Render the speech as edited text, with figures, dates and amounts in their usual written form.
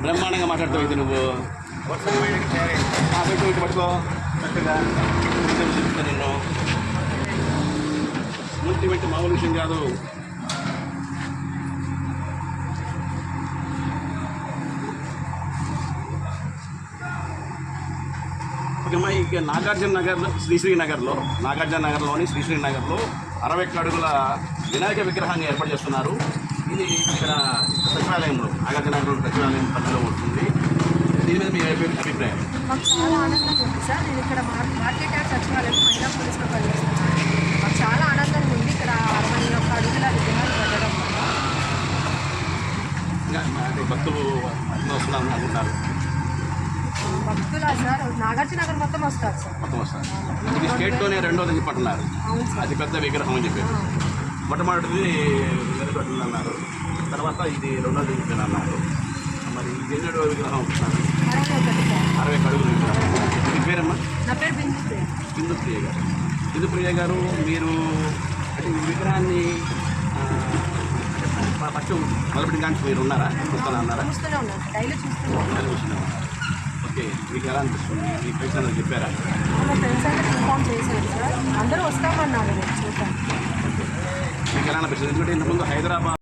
బ్రహ్మాండంగా మాట్లాడుతావు ఇది నువ్వు. పెట్టు ఇటు పట్టుకో చక్కగా చూపిస్తా నిన్ను. ముంటి పెట్టి మామూలు విషయం కాదు. ఓకేమ్మా, ఇక నాగార్జున నగర్లో నాగార్జునలోని శ్రీశ్రీ నగర్లో 60 అడుగుల వినాయక విగ్రహాన్ని ఏర్పాటు చేస్తున్నారు. ఇది ఇక్కడ సచివాలయంలో నాగార్జునగర్ సచివాలయం పరిధిలో ఉంటుంది. దీని మీద మీ అభిప్రాయం? మాకు చాలా ఆనందంగా ఉంది సార్. నేను ఇక్కడ మార్కెట్ యార్డ్ సచివాలయం మహిళా పోలీసులో పనిచేస్తున్నాను. మాకు చాలా ఆనందంగా ఉంది ఇక్కడ 61 అడుగుల విగ్రహాలు పెట్టడం వల్ల. అంటే భక్తులు వస్తున్నారు అనుకుంటున్నారు. భక్తులా సార్? నాగార్జునగర్ మొత్తం వస్తారు సార్. మొత్తం వస్తారు. ఇది స్టేట్లోనే రెండోది చెప్పంటున్నారు. అది పెద్ద విగ్రహం అని చెప్పారు. మొట్టమొదటిది వెలుగొట్టలు అన్నారు, తర్వాత ఇది రెండోది చెప్పాను అన్నారు. మరి ఇది ఎన్నడో విగ్రహం అవుతున్నారు? 60 అడుగుల విగ్రహం. మీ పేరమ్మా? నా పేరు బిందుప్రియ. బిందుప్రియ గారు. బిందుప్రియ గారు, మీరు అంటే ఈ విగ్రహాన్ని ఫస్ట్ మొదలుపెట్టిన కానీ మీరు ఉన్నారా? చూస్తున్నా అన్నారా? చూస్తూనే ఉన్నాను, డైలీ చూస్తున్నాను. ఓకే, మీకు ఎలా అనిపిస్తుంది? మీ ఫ్రెండ్స్ అందరూ చెప్పారా? మా ఫ్రెండ్స్ అయితే ఇన్ఫార్మ్ చేశాను సార్. అందరూ వస్తామన్నారు చూసాను. మీకు ఎలా అనిపిస్తుంది? ఎందుకంటే ఇంతకుముందు హైదరాబాద్